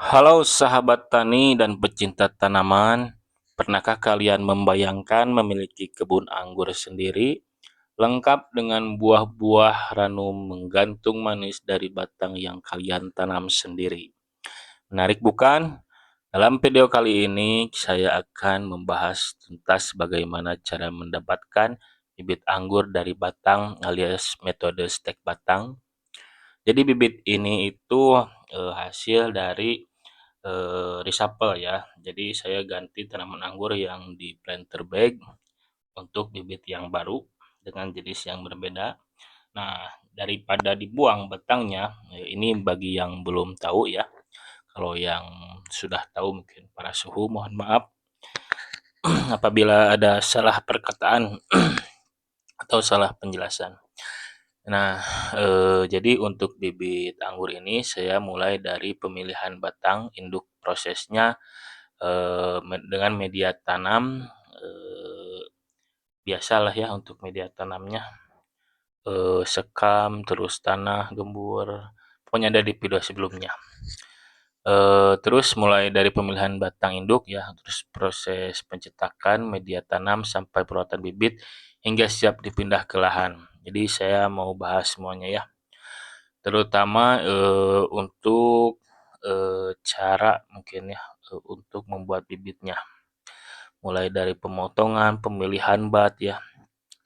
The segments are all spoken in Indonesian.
Halo sahabat tani dan pecinta tanaman, pernahkah kalian membayangkan memiliki kebun anggur sendiri, lengkap dengan buah-buah ranum menggantung manis dari batang yang kalian tanam sendiri? Menarik bukan? Dalam video kali ini, saya akan membahas tuntas bagaimana cara mendapatkan bibit anggur dari batang alias metode stek batang. Jadi bibit ini itu hasil dari reshuffle ya. Jadi saya ganti tanaman anggur yang di planter bag untuk bibit yang baru dengan jenis yang berbeda. Nah, daripada dibuang batangnya, ini bagi yang belum tahu ya. Kalau yang sudah tahu mungkin para suhu mohon maaf apabila ada salah perkataan atau salah penjelasan. Nah, jadi untuk bibit anggur ini saya mulai dari pemilihan batang induk, prosesnya dengan media tanam, biasalah ya untuk media tanamnya, sekam, terus tanah gembur, pokoknya ada di video sebelumnya. Terus mulai dari pemilihan batang induk ya, terus proses pencetakan media tanam sampai perawatan bibit hingga siap dipindah ke lahan. Jadi saya mau bahas semuanya ya, terutama, untuk, cara mungkin ya, untuk membuat bibitnya. Mulai dari pemotongan, pemilihan bat ya,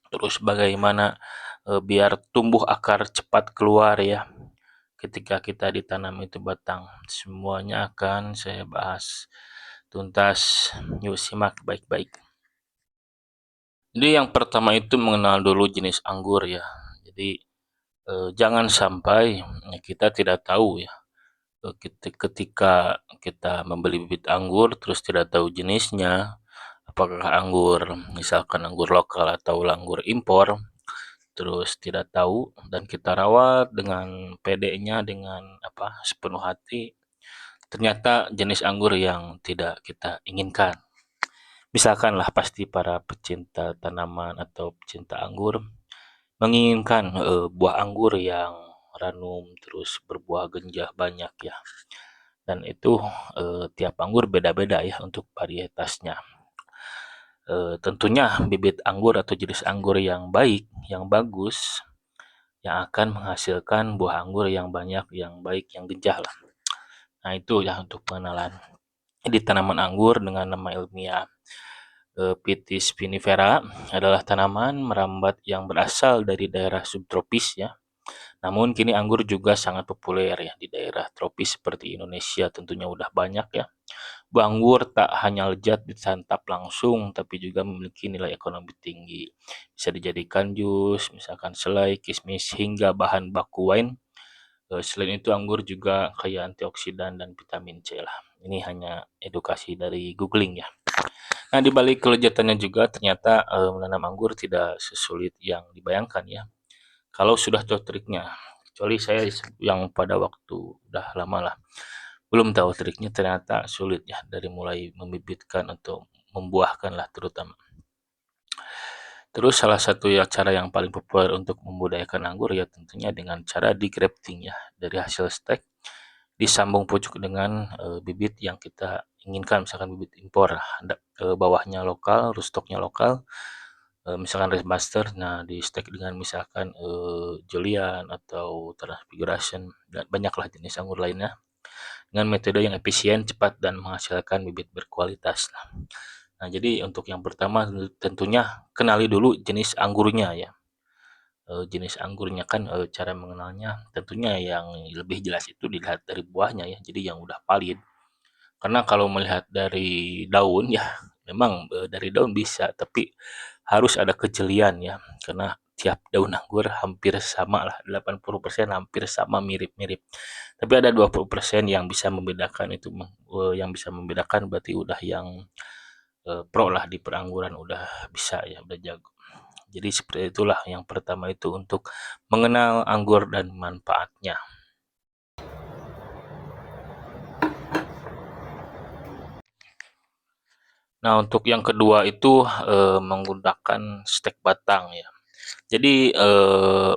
terus bagaimana, biar tumbuh akar cepat keluar ya, ketika kita ditanam itu batang. Semuanya akan saya bahas tuntas, yuk simak baik-baik. Jadi yang pertama itu mengenal dulu jenis anggur ya. Jadi, jangan sampai kita tidak tahu ya, ketika kita membeli bibit anggur terus tidak tahu jenisnya, apakah anggur misalkan anggur lokal atau anggur impor, terus tidak tahu dan kita rawat dengan PD-nya dengan sepenuh hati, ternyata jenis anggur yang tidak kita inginkan. Misalkanlah pasti para pecinta tanaman atau pecinta anggur menginginkan buah anggur yang ranum terus berbuah genjah banyak ya. Dan itu tiap anggur beda-beda ya untuk varietasnya. Tentunya bibit anggur atau jenis anggur yang baik, yang bagus, yang akan menghasilkan buah anggur yang banyak, yang baik, yang genjah lah. Nah itu ya untuk pengenalan. Jadi tanaman anggur dengan nama ilmiah Pithis vinifera adalah tanaman merambat yang berasal dari daerah subtropis ya. Namun kini anggur juga sangat populer ya di daerah tropis seperti Indonesia, tentunya udah banyak ya. Buah anggur tak hanya lezat disantap langsung, tapi juga memiliki nilai ekonomi tinggi. Bisa dijadikan jus, misalkan selai, kismis, hingga bahan baku wine. Selain itu anggur juga kaya antioksidan dan vitamin C lah. Ini hanya edukasi dari googling ya. Nah, di balik kelezatannya juga ternyata menanam anggur tidak sesulit yang dibayangkan ya. Kalau sudah tahu triknya, kecuali saya yang pada waktu udah lama lah belum tahu triknya, ternyata sulit ya dari mulai membibitkan atau membuahkan lah terutama. Terus salah satu ya cara yang paling populer untuk membudidayakan anggur ya tentunya dengan cara di grafting ya, dari hasil stek disambung pucuk dengan bibit yang kita inginkan, misalkan bibit impor, bawahnya lokal, rootstocknya lokal, misalkan Red Master, nah di stek dengan misalkan Julian atau Transfiguration dan banyaklah jenis anggur lainnya dengan metode yang efisien, cepat dan menghasilkan bibit berkualitas. Nah, jadi untuk yang pertama tentunya kenali dulu jenis anggurnya ya. Jenis anggurnya kan cara mengenalnya tentunya yang lebih jelas itu dilihat dari buahnya ya. Jadi yang udah valid. Karena kalau melihat dari daun ya memang dari daun bisa, tapi harus ada kejelian ya. Karena tiap daun anggur hampir sama lah, 80% hampir sama mirip-mirip. Tapi ada 20% yang bisa membedakan itu, yang bisa membedakan berarti udah yang pro lah di perangguran, udah bisa ya, udah jago. Jadi seperti itulah yang pertama itu untuk mengenal anggur dan manfaatnya. Nah, untuk yang kedua itu menggunakan stek batang ya. Jadi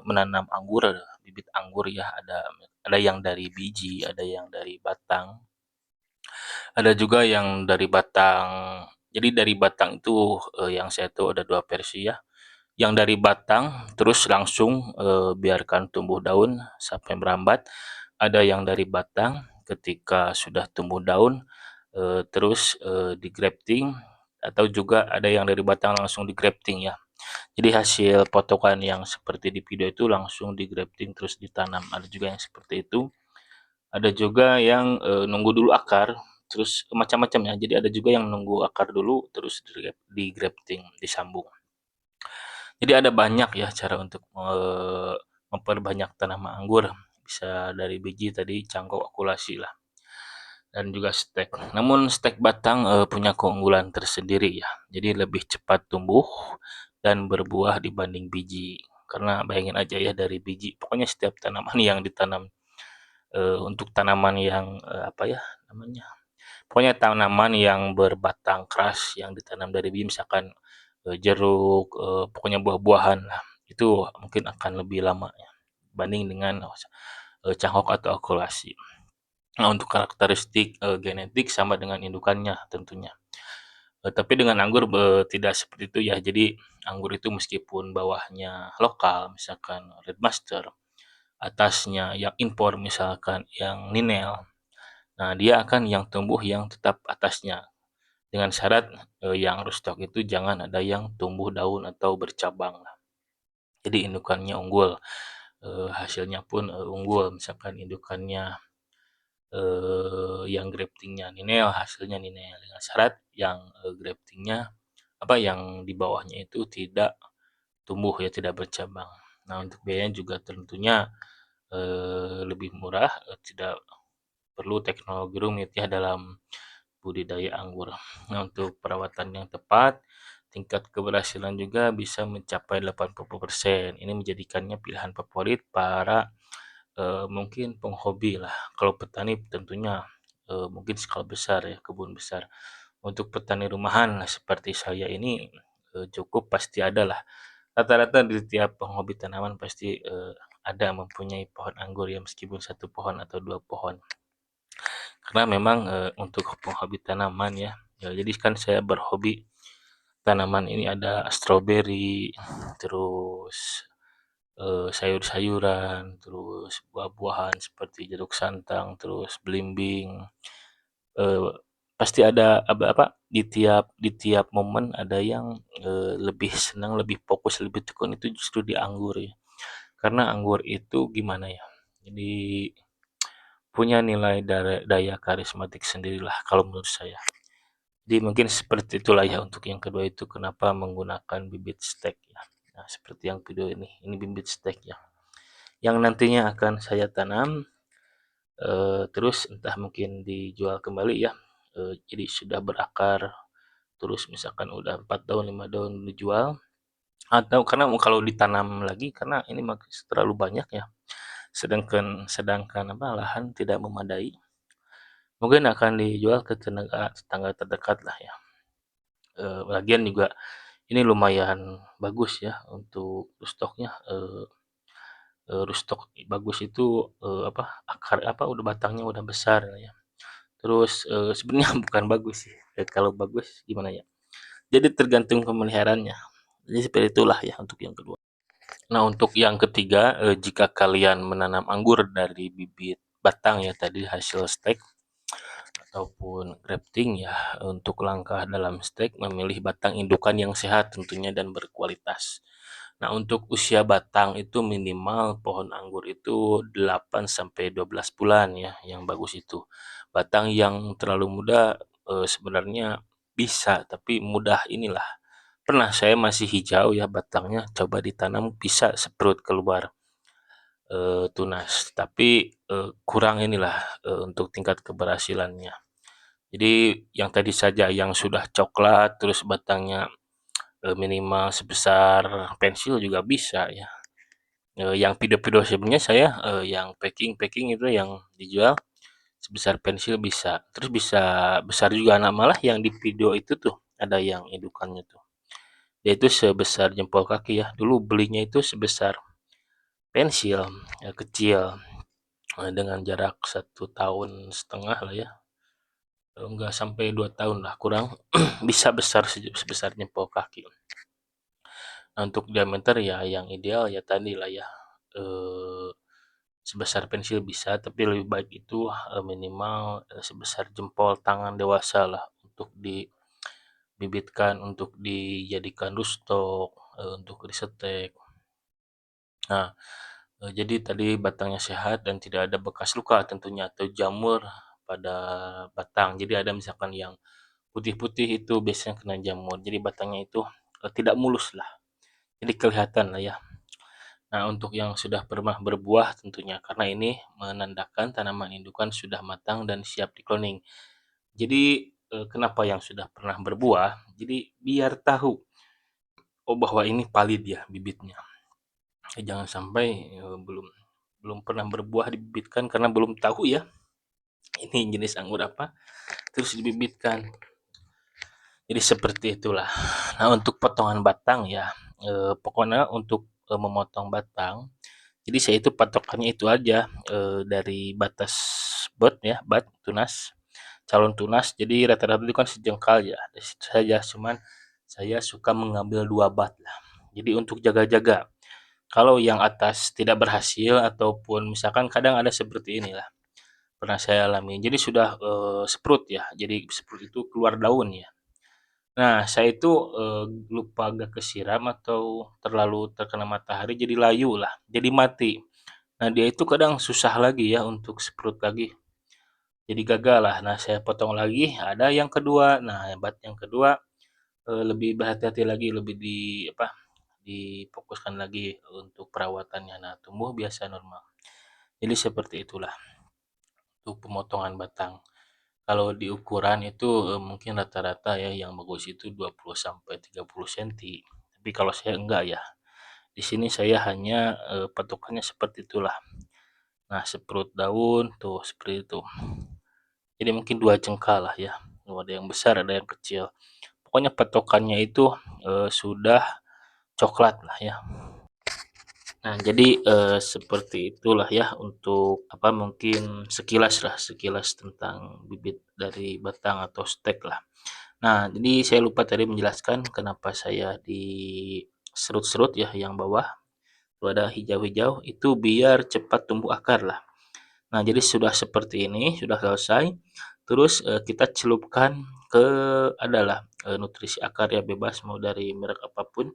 menanam anggur, bibit anggur ya ada yang dari biji, ada yang dari batang. Ada juga yang dari batang. Jadi dari batang itu yang saya tahu ada dua versi ya. Yang dari batang terus langsung biarkan tumbuh daun sampai merambat. Ada yang dari batang ketika sudah tumbuh daun terus di grafting, atau juga ada yang dari batang langsung di grafting ya. Jadi hasil potongan yang seperti di video itu langsung di grafting terus ditanam. Ada juga yang seperti itu. Ada juga yang nunggu dulu akar, terus macam-macam ya. Jadi ada juga yang nunggu akar dulu terus di grafting, disambung. Jadi ada banyak ya cara untuk memperbanyak tanaman anggur. Bisa dari biji tadi, cangkok, akulasi lah, dan juga stek. Namun stek batang punya keunggulan tersendiri ya. Jadi lebih cepat tumbuh dan berbuah dibanding biji. Karena bayangin aja ya, dari biji, pokoknya setiap tanaman yang ditanam untuk tanaman yang apa ya namanya, pokoknya tanaman yang berbatang keras yang ditanam dari biji, misalkan jeruk, pokoknya buah-buahan lah, itu mungkin akan lebih lama ya banding dengan cangkok atau akulasi. Nah, untuk karakteristik genetik sama dengan indukannya tentunya. Tapi dengan anggur tidak seperti itu ya. Jadi anggur itu meskipun bawahnya lokal, misalkan Red Master, atasnya yang impor misalkan yang Ninel. Nah, dia akan yang tumbuh yang tetap atasnya. Dengan syarat yang rootstock itu jangan ada yang tumbuh daun atau bercabang. Jadi indukannya unggul, hasilnya pun unggul. Misalkan indukannya yang graftingnya Ninel, hasilnya Ninel, dengan syarat yang graftingnya apa yang di bawahnya itu tidak tumbuh ya, tidak bercabang. Nah, untuk biayanya juga tentunya lebih murah, tidak perlu teknologi rumit ya dalam budidaya anggur. Nah, untuk perawatan yang tepat, tingkat keberhasilan juga bisa mencapai 80%. Ini menjadikannya pilihan favorit para mungkin penghobi lah. Kalau petani tentunya mungkin skala besar ya, kebun besar. Untuk petani rumahan seperti saya ini cukup pasti ada lah. Rata-rata di tiap penghobi tanaman pasti ada mempunyai pohon anggur ya, meskipun satu pohon atau dua pohon. Karena memang untuk penghobi tanaman ya, jadi kan saya berhobi tanaman ini, ada stroberi, terus sayur-sayuran, terus buah-buahan seperti jeruk santang, terus belimbing. Eh, Pasti ada apa di tiap momen ada yang lebih senang, lebih fokus, lebih tekun itu justru di anggur ya. Karena anggur itu gimana ya? Jadi punya nilai daya karismatik sendirilah kalau menurut saya. Jadi mungkin seperti itulah ya untuk yang kedua itu kenapa menggunakan bibit stek ya. Nah, seperti yang video ini bibit stek ya. Yang nantinya akan saya tanam terus entah mungkin dijual kembali ya. Jadi sudah berakar, terus misalkan udah 4 daun 5 daun dijual, atau karena kalau ditanam lagi karena ini terlalu banyak ya. Sedangkan sedangkan apa lahan tidak memadai. Mungkin akan dijual ke tetangga terdekat lah ya. Lagian juga ini lumayan bagus ya untuk stoknya. Stok bagus itu apa akar apa udah batangnya udah besar ya. Terus sebenarnya bukan bagus sih. Kalau bagus gimana ya? Jadi tergantung pemeliharaannya. Jadi seperti itulah ya untuk yang kedua. Nah, untuk yang ketiga, jika kalian menanam anggur dari bibit batang ya tadi hasil stek ataupun grafting ya, untuk langkah dalam stek memilih batang indukan yang sehat tentunya dan berkualitas. Nah, untuk usia batang itu minimal pohon anggur itu 8 sampai 12 bulan ya, yang bagus itu. Batang yang terlalu muda sebenarnya bisa, tapi mudah inilah. Pernah saya masih hijau ya batangnya, coba ditanam bisa seperut keluar tunas, tapi kurang inilah untuk tingkat keberhasilannya. Jadi yang tadi saja yang sudah coklat terus batangnya minimal sebesar pensil juga bisa ya. Yang video-video sebelumnya saya yang packing itu yang dijual sebesar pensil bisa. Terus bisa besar juga. Nah, malah yang di video itu tuh ada yang indukannya tuh. Yaitu sebesar jempol kaki ya. Dulu belinya itu sebesar pensil ya, kecil dengan jarak 1,5 tahun lah ya. enggak sampai 2 tahun lah, kurang bisa besar sebesar jempol kaki. Nah, untuk diameter ya yang ideal ya tadi lah ya, sebesar pensil bisa, tapi lebih baik itu, minimal, sebesar jempol tangan dewasa lah untuk dibibitkan, untuk dijadikan rootstock, untuk disetek. Nah, jadi tadi batangnya sehat dan tidak ada bekas luka tentunya atau jamur pada batang. Jadi ada misalkan yang putih-putih itu biasanya kena jamur. Jadi batangnya itu tidak mulus lah. Jadi kelihatan lah ya. Nah, untuk yang sudah pernah berbuah tentunya karena ini menandakan tanaman indukan sudah matang dan siap dikloning. Jadi kenapa yang sudah pernah berbuah? Jadi biar tahu oh bahwa ini valid ya bibitnya. Jangan sampai belum belum pernah berbuah dibibitkan karena belum tahu ya ini jenis anggur apa terus dibibitkan. Jadi seperti itulah. Nah, untuk potongan batang ya, pokoknya untuk memotong batang, jadi saya itu patokannya itu aja, dari batas bot ya, bat tunas, calon tunas. Jadi rata-rata itu kan sejengkal ya, dari situ saja. Cuman saya suka mengambil 2 bat lah. Jadi untuk jaga-jaga. Kalau yang atas tidak berhasil ataupun misalkan kadang ada seperti inilah, pernah saya alami. Jadi sudah, sprout ya, jadi sprout itu keluar daun ya. Nah, saya itu, lupa agak kesiram atau terlalu terkena matahari jadi layu lah, jadi mati. Nah, dia itu kadang susah lagi ya untuk sprout lagi, jadi gagal lah. Nah, saya potong lagi, ada yang kedua. Nah, hebat yang kedua, lebih berhati-hati lagi, lebih difokuskan lagi untuk perawatannya. Nah, tumbuh biasa normal. Jadi seperti itulah untuk pemotongan batang. Kalau di ukuran itu mungkin rata-rata ya yang bagus itu 20 sampai 30 cm. Tapi kalau saya enggak ya. Di sini saya hanya patokannya seperti itulah. Nah, seperut daun tuh seperti itu. Jadi mungkin 2 jengkal lah ya. Ada yang besar, ada yang kecil. Pokoknya patokannya itu sudah coklat lah ya. Nah, jadi seperti itulah ya untuk mungkin sekilas lah, sekilas tentang bibit dari batang atau stek lah. Nah, jadi saya lupa tadi menjelaskan kenapa saya di serut-serut ya yang bawah itu ada hijau-hijau itu biar cepat tumbuh akar lah. Nah, jadi sudah seperti ini, sudah selesai. Terus kita celupkan ke adalah nutrisi akar ya bebas mau dari merek apapun.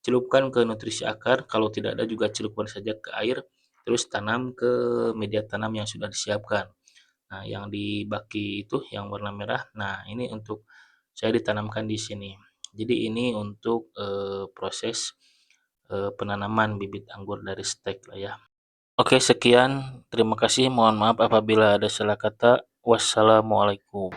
Celupkan ke nutrisi akar, kalau tidak ada juga celupkan saja ke air, terus tanam ke media tanam yang sudah disiapkan. Nah, yang di baki itu yang warna merah, nah ini untuk saya ditanamkan di sini. Jadi ini untuk proses penanaman bibit anggur dari stek lah ya. Oke, sekian. Terima kasih. Mohon maaf apabila ada salah kata. Wassalamualaikum.